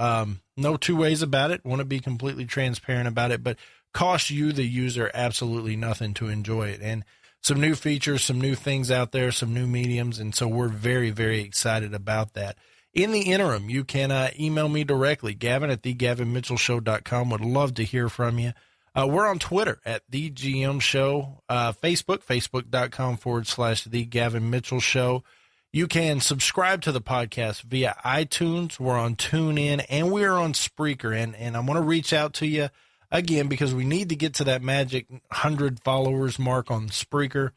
S11: No two ways about it. Want to be completely transparent about it, but cost you, the user, absolutely nothing to enjoy it. And some new features, some new things out there, some new mediums. And so we're very, very excited about that. In the interim, you can email me directly, Gavin at thegavinmitchellshow.com. Would love to hear from you. We're on Twitter at The GM Show, Facebook, facebook.com/The Gavin Mitchell Show. You can subscribe to the podcast via iTunes. We're on TuneIn, and we're on Spreaker. And I want to reach out to you again because we need to get to that magic 100 followers mark on Spreaker.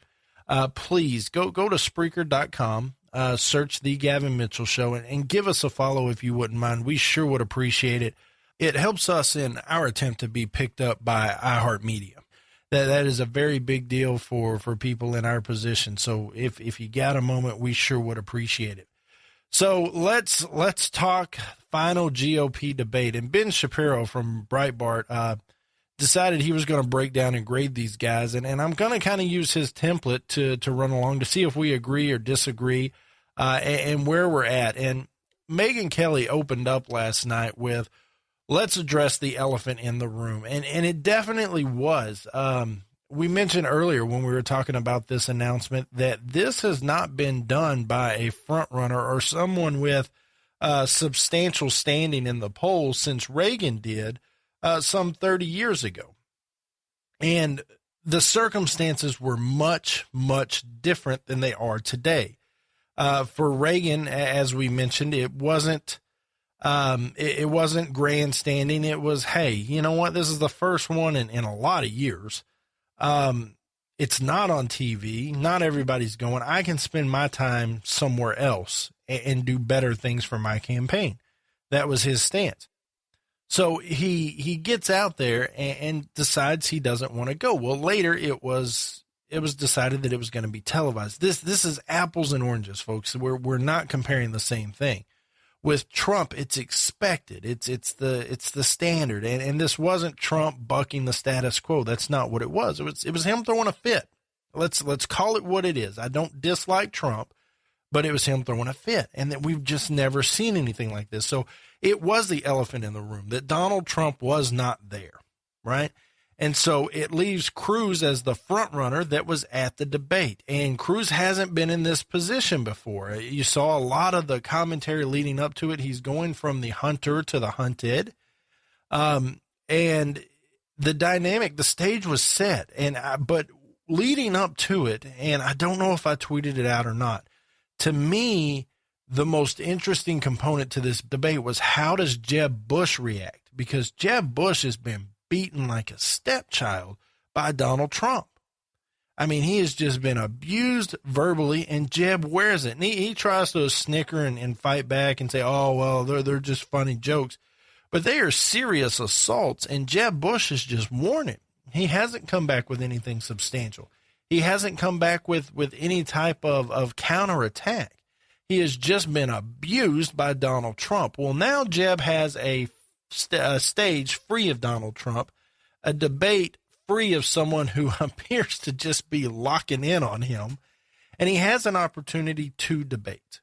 S11: Please go to Spreaker.com. Search The Gavin Mitchell Show and give us a follow if you wouldn't mind. We sure would appreciate it. It helps us in our attempt to be picked up by iHeartMedia. That is a very big deal for people in our position. So if you got a moment, we sure would appreciate it. So let's talk final GOP debate. And Ben Shapiro from Breitbart decided he was going to break down and grade these guys. And I'm going to kind of use his template to run along to see if we agree or disagree and where we're at. And Megyn Kelly opened up last night with let's address the elephant in the room. And it definitely was. We mentioned earlier when we were talking about this announcement that this has not been done by a front runner or someone with substantial standing in the polls since Reagan did some 30 years ago. And the circumstances were much, much different than they are today. For Reagan, as we mentioned, it wasn't grandstanding. It was, hey, you know what? This is the first one in a lot of years. It's not on TV. Not everybody's going. I can spend my time somewhere else and do better things for my campaign. That was his stance. So he gets out there and decides he doesn't want to go. Well, later it was decided that it was going to be televised. This is apples and oranges, folks. We're not comparing the same thing. With Trump, it's expected. It's the standard. And this wasn't Trump bucking the status quo. That's not what it was. It was him throwing a fit. Let's call it what it is. I don't dislike Trump, but it was him throwing a fit. And that we've just never seen anything like this. So it was the elephant in the room that Donald Trump was not there, right? And so it leaves Cruz as the front runner that was at the debate. And Cruz hasn't been in this position before. You saw a lot of the commentary leading up to it. He's going from the hunter to the hunted. And the dynamic, the stage was set. But leading up to it, and I don't know if I tweeted it out or not, to me, the most interesting component to this debate was how does Jeb Bush react? Because Jeb Bush has been beaten like a stepchild by Donald Trump. I mean, he has just been abused verbally, and Jeb wears it. And he tries to snicker and fight back and say, oh, well, they're just funny jokes. But they are serious assaults, and Jeb Bush has just worn it. He hasn't come back with anything substantial. He hasn't come back with any type of counterattack. He has just been abused by Donald Trump. Well, now Jeb has a stage free of Donald Trump, a debate free of someone who appears to just be locking in on him, and he has an opportunity to debate.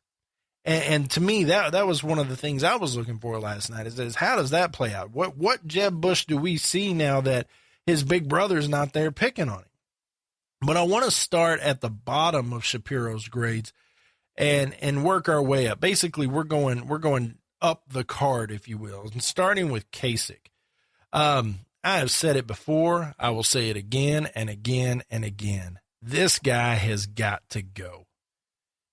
S11: And to me, that was one of the things I was looking for last night is how does that play out? What Jeb Bush do we see now that his big brother's not there picking on him? But I want to start at the bottom of Shapiro's grades and work our way up. Basically, we're going up the card, if you will, and starting with Kasich. I have said it before. I will say it again and again and again. This guy has got to go.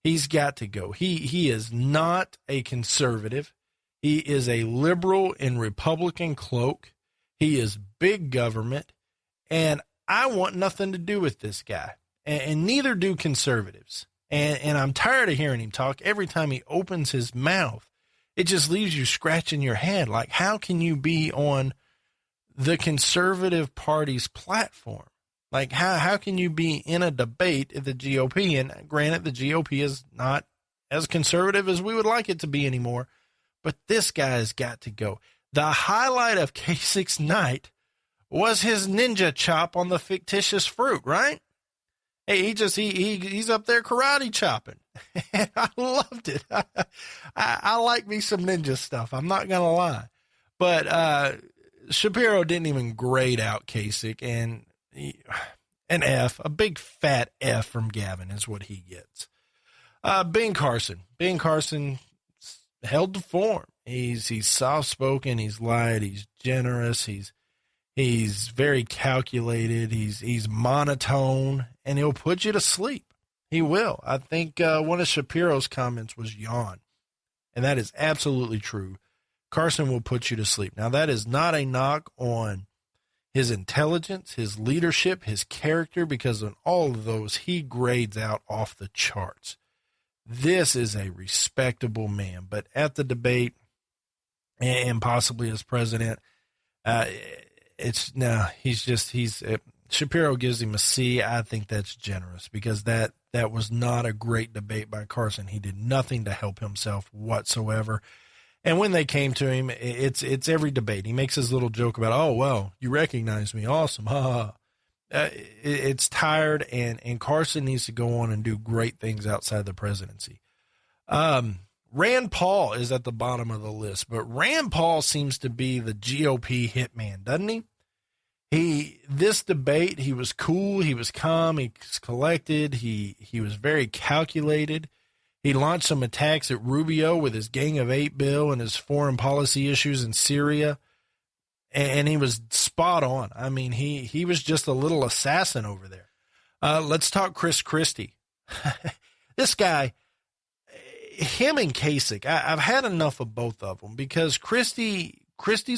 S11: He's got to go. He is not a conservative. He is a liberal in Republican cloak. He is big government, and I want nothing to do with this guy, and neither do conservatives. And I'm tired of hearing him talk. Every time he opens his mouth, it just leaves you scratching your head. Like, how can you be on the conservative party's platform? Like, how can you be in a debate at the GOP? And granted, the GOP is not as conservative as we would like it to be anymore, but this guy has got to go. The highlight of Kasich's night was his ninja chop on the fictitious fruit, right? Hey, he's up there karate chopping. And I loved it. I like me some ninja stuff. I'm not going to lie. But Shapiro didn't even grade out Kasich, and an F, a big fat F from Gavin is what he gets. Ben Carson. Ben Carson held the form. He's soft-spoken. He's light. He's generous. He's very calculated. He's monotone, and he'll put you to sleep. He will. I think one of Shapiro's comments was yawn, and that is absolutely true. Carson will put you to sleep. Now, that is not a knock on his intelligence, his leadership, his character, because on all of those, he grades out off the charts. This is a respectable man, but at the debate and possibly as president, Shapiro gives him a C. I think that's generous because that was not a great debate by Carson. He did nothing to help himself whatsoever. And when they came to him, it's every debate. He makes his little joke about, oh, well, you recognize me. Awesome. Ha ha. It's tired, and Carson needs to go on and do great things outside the presidency. Rand Paul is at the bottom of the list, but Rand Paul seems to be the GOP hitman, doesn't he? This debate, he was cool, he was calm, he was collected, he was very calculated. He launched some attacks at Rubio with his Gang of Eight bill and his foreign policy issues in Syria, and he was spot on. I mean, he was just a little assassin over there. Let's talk Chris Christie. This guy, him and Kasich, I've had enough of both of them because Christie's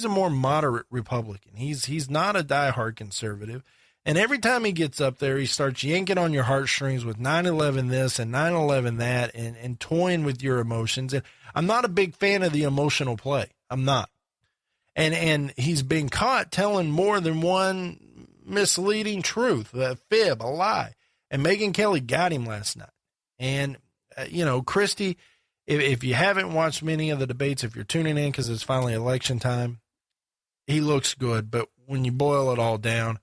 S11: a more moderate Republican. He's not a diehard conservative. And every time he gets up there, he starts yanking on your heartstrings with 9/11 this and 9/11 that and toying with your emotions. And I'm not a big fan of the emotional play. I'm not. And he's been caught telling more than one misleading truth, a fib, a lie. And Megyn Kelly got him last night. And, Christie, if you haven't watched many of the debates, if you're tuning in because it's finally election time, he looks good. But when you boil it all down,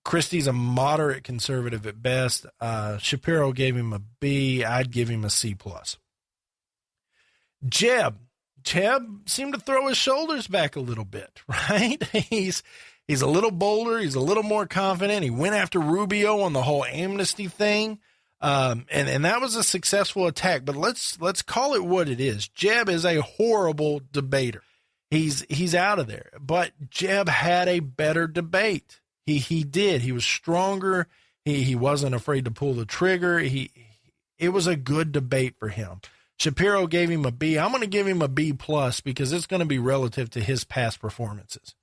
S11: Christie's a moderate conservative at best. Shapiro gave him a B. I'd give him a C+. Jeb seemed to throw his shoulders back a little bit, right? He's a little bolder. He's a little more confident. He went after Rubio on the whole amnesty thing. And that was a successful attack, but let's call it what it is. Jeb is a horrible debater. He's out of there, but Jeb had a better debate. He did. He was stronger. He wasn't afraid to pull the trigger. It was a good debate for him. Shapiro gave him a B. I'm going to give him a B+ because it's going to be relative to his past performances.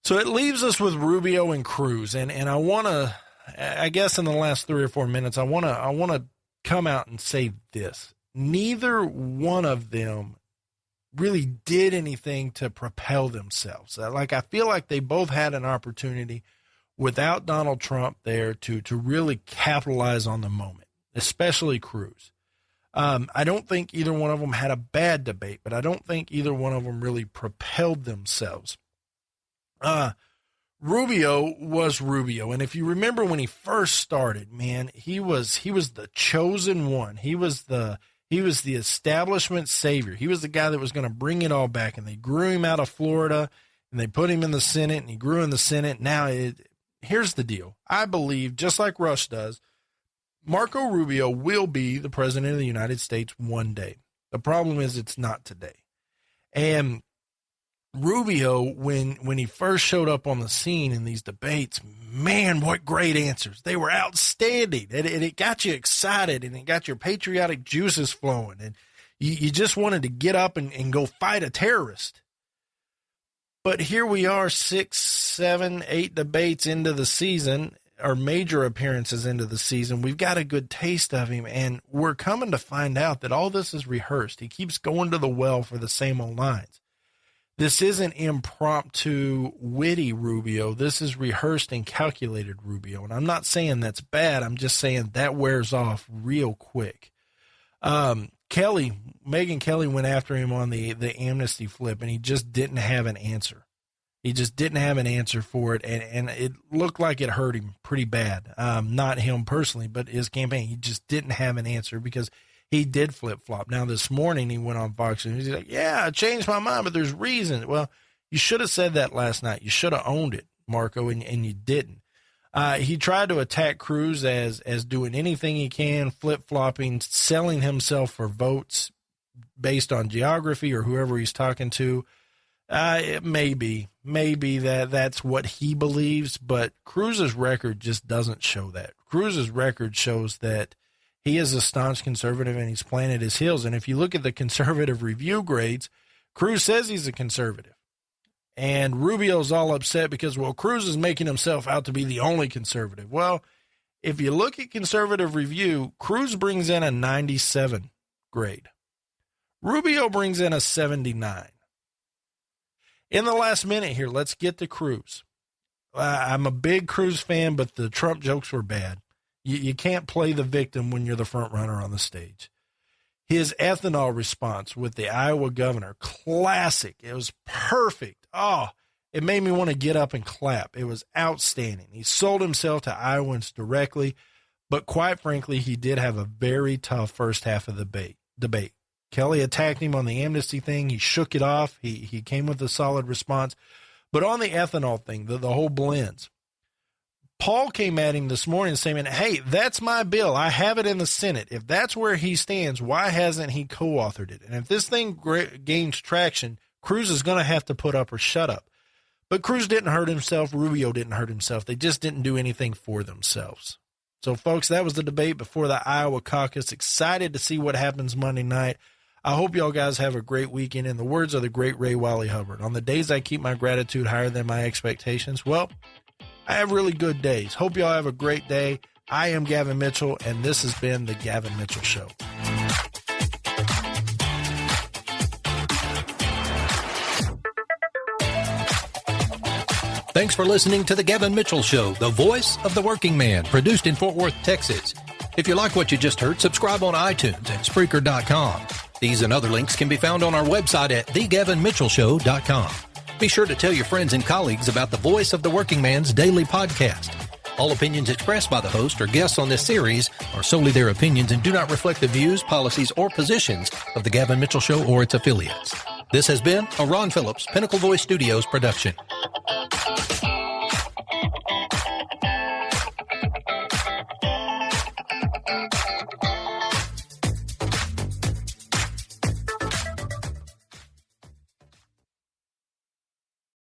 S11: So it leaves us with Rubio and Cruz, and I want to, I guess in the last 3 or 4 minutes, I want to come out and say this. Neither one of them really did anything to propel themselves. I feel like they both had an opportunity without Donald Trump there to really capitalize on the moment, especially Cruz. I don't think either one of them had a bad debate, but I don't think either one of them really propelled themselves. Rubio was Rubio, and if you remember when he first started, man, he was the chosen one. He was the establishment savior. He was the guy that was going to bring it all back, and they grew him out of Florida, and they put him in the Senate, and he grew in the Senate. Now, here's the deal. I believe, just like Rush does, Marco Rubio will be the president of the United States one day. The problem is it's not today. And Rubio, when he first showed up on the scene in these debates, man, what great answers. They were outstanding. And it got you excited, and it got your patriotic juices flowing. And you just wanted to get up and go fight a terrorist. But here we are 6, 7, 8 debates into the season, or major appearances into the season. We've got a good taste of him, and we're coming to find out that all this is rehearsed. He keeps going to the well for the same old lines. This isn't impromptu, witty Rubio. This is rehearsed and calculated Rubio. And I'm not saying that's bad. I'm just saying that wears off real quick. Megyn Kelly went after him on the amnesty flip, and he just didn't have an answer. He just didn't have an answer for it, and it looked like it hurt him pretty bad. Not him personally, but his campaign. He just didn't have an answer because he did flip-flop. Now, this morning he went on Fox News. He's like, yeah, I changed my mind, but there's reasons. Well, you should have said that last night. You should have owned it, Marco, and you didn't. He tried to attack Cruz as doing anything he can, flip-flopping, selling himself for votes based on geography or whoever he's talking to. It may be that's what he believes, but Cruz's record just doesn't show that. Cruz's record shows that he is a staunch conservative, and he's planted his heels. And if you look at the conservative review grades, Cruz says he's a conservative. And Rubio's all upset because, well, Cruz is making himself out to be the only conservative. Well, if you look at conservative review, Cruz brings in a 97 grade. Rubio brings in a 79. In the last minute here, let's get to Cruz. I'm a big Cruz fan, but the Trump jokes were bad. You can't play the victim when you're the front runner on the stage. His ethanol response with the Iowa governor, classic. It was perfect. Oh, it made me want to get up and clap. It was outstanding. He sold himself to Iowans directly, but quite frankly, he did have a very tough first half of the debate. Kelly attacked him on the amnesty thing. He shook it off. He came with a solid response. But on the ethanol thing, the whole blends, Paul came at him this morning saying, hey, that's my bill. I have it in the Senate. If that's where he stands, why hasn't he co-authored it? And if this thing gains traction, Cruz is going to have to put up or shut up. But Cruz didn't hurt himself. Rubio didn't hurt himself. They just didn't do anything for themselves. So, folks, that was the debate before the Iowa caucus. Excited to see what happens Monday night. I hope y'all guys have a great weekend. In the words of the great Ray Wiley Hubbard, on the days I keep my gratitude higher than my expectations, well, I have really good days. Hope y'all have a great day. I am Gavin Mitchell, and this has been The Gavin Mitchell Show.
S10: Thanks for listening to The Gavin Mitchell Show, the voice of the working man, produced in Fort Worth, Texas. If you like what you just heard, subscribe on iTunes and Spreaker.com. These and other links can be found on our website at thegavinmitchellshow.com. Be sure to tell your friends and colleagues about the Voice of the Working Man's daily podcast. All opinions expressed by the host or guests on this series are solely their opinions and do not reflect the views, policies, or positions of the Gavin Mitchell Show or its affiliates. This has been a Ron Phillips Pinnacle Voice Studios production.